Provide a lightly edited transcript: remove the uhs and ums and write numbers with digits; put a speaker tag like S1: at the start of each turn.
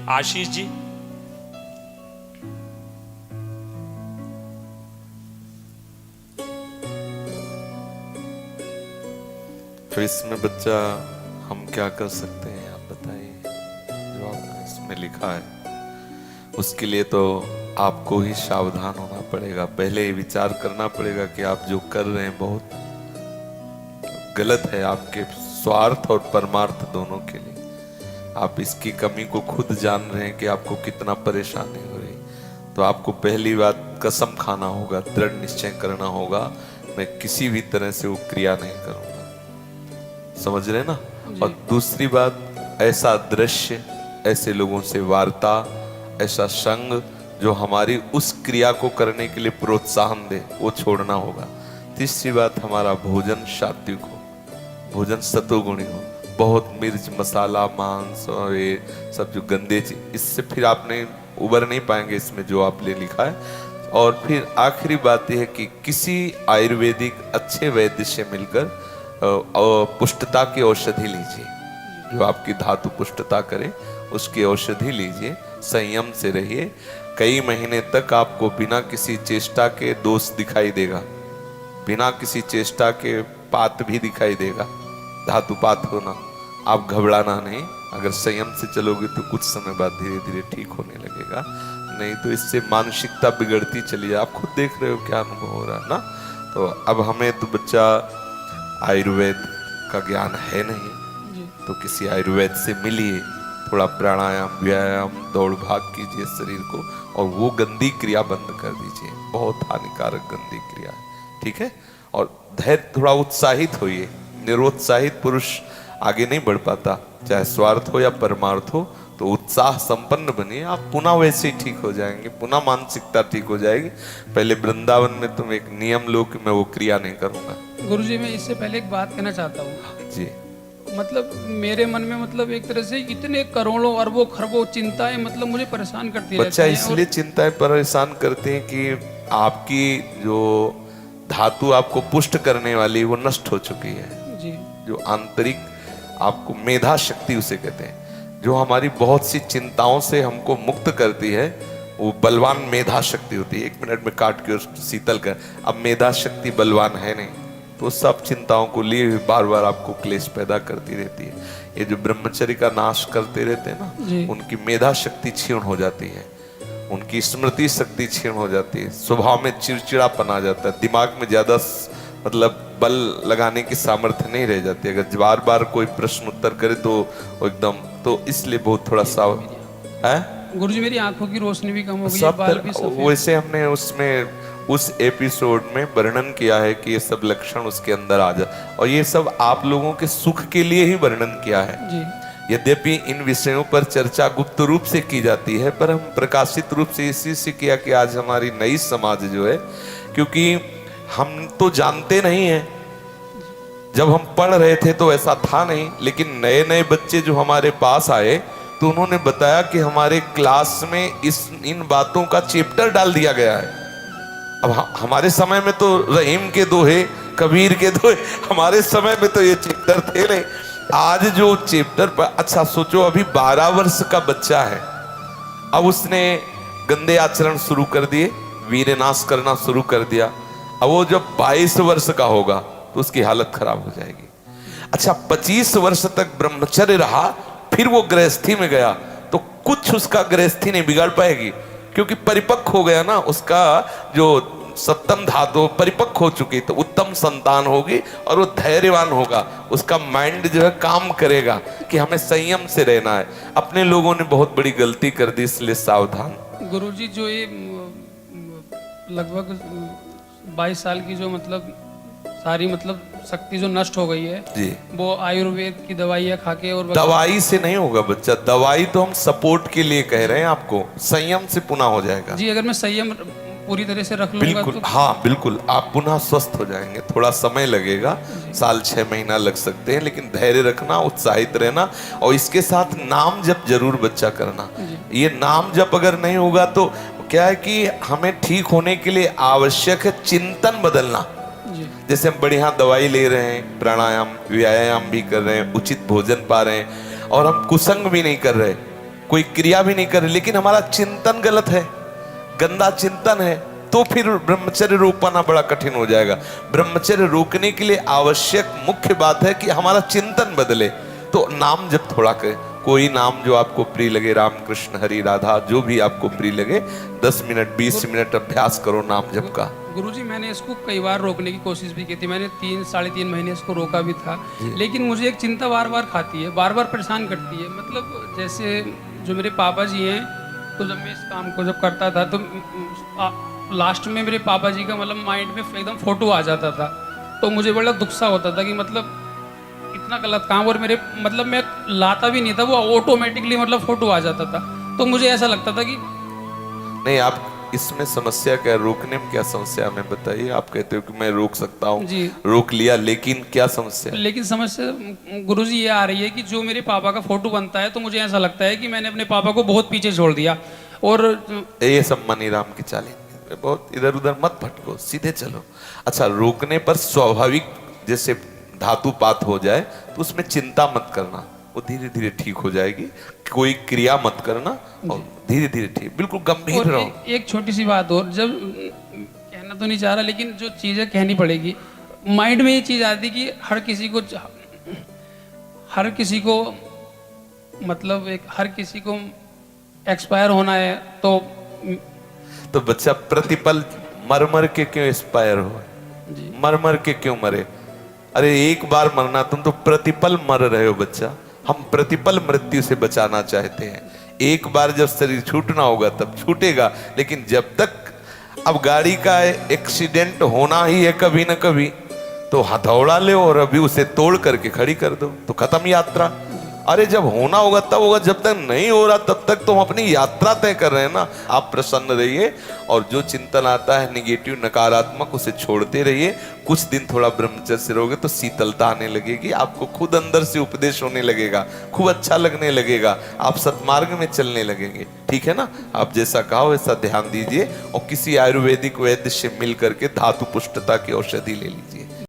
S1: आशीष जी।
S2: तो इसमें बच्चा हम क्या कर सकते हैं, आप बताइए। जो आपने इसमें लिखा है उसके लिए तो आपको ही सावधान होना पड़ेगा। पहले ही विचार करना पड़ेगा कि आप जो कर रहे हैं बहुत गलत है, आपके स्वार्थ और परमार्थ दोनों के लिए। आप इसकी कमी को खुद जान रहे हैं कि आपको कितना परेशानी हो रही। तो आपको पहली बात कसम खाना होगा, दृढ़ निश्चय करना होगा, मैं किसी भी तरह से वो क्रिया नहीं करूंगा। समझ रहे ना। और दूसरी बात, ऐसा दृश्य, ऐसे लोगों से वार्ता, ऐसा संग जो हमारी उस क्रिया को करने के लिए प्रोत्साहन दे, वो छोड़ना होगा। तीसरी बात, हमारा भोजन सात्विक हो, भोजन सतोगुणी हो। बहुत मिर्च मसाला मांस और ये सब जो गंदे चीज, इससे फिर आपने उबर नहीं पाएंगे इसमें जो आपने लिखा है। और फिर आखिरी बात यह है कि किसी आयुर्वेदिक अच्छे वैद्य से मिलकर पुष्टता की औषधि लीजिए, जो आपकी धातु पुष्टता करे उसकी औषधि लीजिए। संयम से रहिए। कई महीने तक आपको बिना किसी चेष्टा के दोष दिखाई देगा, बिना किसी चेष्टा के पात भी दिखाई देगा, धातुपात होना। आप घबराना नहीं, अगर संयम से चलोगे तो कुछ समय बाद धीरे धीरे ठीक होने लगेगा। नहीं तो इससे मानसिकता बिगड़ती चली जाए। आप खुद देख रहे हो क्या अनुभव हो रहा है ना। तो अब हमें तो बच्चा आयुर्वेद का ज्ञान है नहीं, तो किसी आयुर्वेद से मिलिए, थोड़ा प्राणायाम व्यायाम दौड़ भाग कीजिए शरीर को, और वो गंदी क्रिया बंद कर दीजिए, बहुत हानिकारक गंदी क्रिया है। ठीक है। और धैर्य, थोड़ा उत्साहित होइए। निरुत्साहित पुरुष आगे नहीं बढ़ पाता, चाहे स्वार्थ हो या परमार्थ हो। तो उत्साह संपन्न बनिए, आप पुनः वैसे ही ठीक हो जाएंगे, पुनः मानसिकता ठीक हो जाएगी। पहले वृंदावन में तुम एक नियम लो कि मैं वो क्रिया नहीं करूंगा।
S3: गुरुजी, मैं इससे पहले एक बात कहना चाहता हूँ
S2: जी।
S3: मतलब मेरे मन में मतलब एक तरह से इतने करोड़ों अरबों खरबों चिंताएं मतलब मुझे परेशान करती
S2: बच्चा
S3: रहती हैं।
S2: इसलिए चिंताएं परेशान करते हैं कि आपकी जो धातु आपको पुष्ट करने वाली वो नष्ट हो चुकी है।
S3: जी।
S2: जो आंतरिक आपको मेधा शक्ति उसे कहते हैं, जो हमारी बहुत सी चिंताओं से हमको मुक्त करती है, वो बलवान मेधा शक्ति होती है। 1 मिनट में काट के उसको शीतल कर। अब मेधा शक्ति बलवान है नहीं, तो सब चिंताओं को लिए हुए बार बार आपको क्लेश पैदा करती रहती है। ये जो ब्रह्मचर्य का नाश करते रहते हैं ना, उनकी मेधा शक्ति क्षीण हो जाती है, उनकी स्मृति शक्ति क्षीण हो जाती है, स्वभाव में चिड़चिड़ापन आ जाता है, दिमाग में ज्यादा मतलब बल लगाने की सामर्थ्य नहीं रह जाती। अगर बार बार कोई प्रश्न उत्तर करे तो एकदम, तो इसलिए बहुत थोड़ा सा है।
S3: गुरुजी, मेरी आंखों की रोशनी भी कम हो गई है,
S2: सब
S3: बाल भी सफेद।
S2: वैसे हमने उसमें उस एपिसोड में वर्णन किया है कि ये सब लक्षण उसके अंदर आ जाए, और ये सब आप लोगों के सुख के लिए ही वर्णन किया है।
S3: जी।
S2: यद्यपि इन विषयों पर चर्चा गुप्त रूप से की जाती है, पर हम प्रकाशित रूप से इसी से किया कि आज हमारी नई समाज जो है, क्योंकि हम तो जानते नहीं हैं, जब हम पढ़ रहे थे तो ऐसा था नहीं, लेकिन नए नए बच्चे जो हमारे पास आए तो उन्होंने बताया कि हमारे क्लास में इन बातों का चैप्टर डाल दिया गया है। अब हमारे समय में तो रहीम के दोहे, कबीर के दोहे, हमारे समय में तो ये चैप्टर थे नहीं। आज जो चैप्टर पर, अच्छा सोचो, अभी 12 वर्ष का बच्चा है, अब उसने गंदे आचरण शुरू कर दिए, वीरनाश करना शुरू कर दिया। अब वो जब 22 वर्ष का होगा तो उसकी हालत खराब हो जाएगी। अच्छा, 25 वर्ष तक ब्रह्मचर्य रहा, फिर वो गृहस्थी में गया, तो कुछ उसका गृहस्थी नहीं बिगाड़ पाएगी, क्योंकि परिपक्व हो गया ना, उसका जो सप्तम धातु परिपक्व हो चुकी, तो उत्तम संतान होगी और वो धैर्यवान होगा। उसका माइंड जो है काम करेगा कि हमें संयम से रहना है। अपने लोगों ने बहुत बड़ी गलती कर दी, इसलिए सावधान।
S3: गुरुजी, जो ये लगभग 22 साल की जो मतलब सारी मतलब शक्ति जो नष्ट हो गई है
S2: जी,
S3: वो आयुर्वेद की दवाइयाँ खा के और
S2: दवाई से नहीं होगा बच्चा। दवाई तो हम सपोर्ट के लिए कह रहे हैं आपको, संयम से पुनः हो जाएगा।
S3: जी, अगर मैं संयम पूरी तरह से रख लूंगा
S2: बिल्कुल,
S3: तो
S2: हाँ बिल्कुल, आप पुनः स्वस्थ हो जाएंगे। थोड़ा समय लगेगा, साल 6 महीना लग सकते हैं, लेकिन धैर्य रखना, उत्साहित रहना, और इसके साथ नाम जप जरूर बच्चा करना। ये नाम जप अगर नहीं होगा तो क्या है कि हमें ठीक होने के लिए आवश्यक है चिंतन बदलना। जैसे हम बढ़िया दवाई ले रहे हैं, प्राणायाम व्यायाम भी कर रहे हैं, उचित भोजन पा रहे हैं, और हम कुसंग भी नहीं कर रहे, कोई क्रिया भी नहीं करे, लेकिन हमारा चिंतन गलत है, गंदा चिंतन है, तो फिर ब्रह्मचर्य रोक पाना बड़ा कठिन हो जाएगा। ब्रह्मचर्य रोकने के लिए आवश्यक मुख्य बात है कि हमारा चिंतन बदले। तो नाम जब थोड़ा करें, कोई नाम जो आपको प्रिय लगे, राम कृष्ण हरि राधा, जो भी आपको प्रिय लगे, 10 मिनट 20 मिनट अभ्यास करो नाम जप का।
S3: गुरुजी मैंने इसको कई बार रोकने की कोशिश भी की थी, मैंने 3-3.5 महीने इसको रोका भी था, लेकिन मुझे एक चिंता बार बार खाती है, बार बार परेशान करती है। मतलब जैसे जो मेरे पापा जी हैं, तो जब मैं इस काम को जब करता था तो लास्ट में मेरे पापा जी का मतलब माइंड में एकदम फोटो आ जाता था, तो मुझे बड़ा दुख सा होता था कि मतलब इतना गलत काम, और मेरे मतलब मैं लाता भी नहीं था, वो ऑटोमेटिकली मतलब फोटो आ जाता था। तो मुझे ऐसा लगता था कि
S2: नहीं, आप इसमें समस्या क्या है, रोकने में क्या समस्या हमें बताइए। आप कहते हो कि मैं रोक सकता हूँ,
S3: जी
S2: रोक लिया, लेकिन क्या समस्या है?
S3: लेकिन समस्या गुरुजी ये आ रही है कि जो मेरे पापा का फोटो बनता है, तो मुझे ऐसा लगता है कि मैंने अपने पापा को बहुत पीछे छोड़ दिया। और
S2: ये सब मनी राम की चालें, बहुत इधर उधर मत भटको, सीधे चलो। अच्छा, रोकने पर स्वाभाविक जैसे धातुपात हो जाए तो उसमें चिंता मत करना, वो धीरे धीरे ठीक हो जाएगी। कोई क्रिया मत करना और धीरे धीरे ठीक, बिल्कुल गंभीर
S3: और
S2: रहो।
S3: एक छोटी सी बात और, जब कहना तो नहीं चाह रहा, लेकिन जो चीज़ें कहनी पड़ेगी, माइंड में ये चीज़ आती कि हर किसी को मतलब हर किसी को एक्सपायर होना है,
S2: तो बच्चा प्रतिपल मर मर के क्यों एक्सपायर हो, मर मर के क्यों मरे? अरे एक बार मरना, तुम तो प्रतिपल मर रहे हो बच्चा। हम प्रतिपल मृत्यु से बचाना चाहते हैं। एक बार जब शरीर छूटना होगा तब छूटेगा, लेकिन जब तक, अब गाड़ी का एक्सीडेंट होना ही है कभी ना कभी, तो हथौड़ा ले और अभी उसे तोड़ करके खड़ी कर दो, तो खत्म यात्रा। अरे जब होना होगा तब होगा, जब तक नहीं हो रहा तब तक तो हम अपनी यात्रा तय कर रहे हैं ना। आप प्रसन्न रहिए, और जो चिंतन आता है निगेटिव नकारात्मक, उसे छोड़ते रहिए। कुछ दिन थोड़ा ब्रह्मचर्य से रहोगे तो शीतलता आने लगेगी, आपको खुद अंदर से उपदेश होने लगेगा, खूब अच्छा लगने लगेगा, आप सत्मार्ग में चलने लगेंगे। ठीक है ना? आप जैसा कहा वैसा ध्यान दीजिए, और किसी आयुर्वेदिक वैद्य से मिल करके धातु पुष्टता की औषधि ले लीजिए।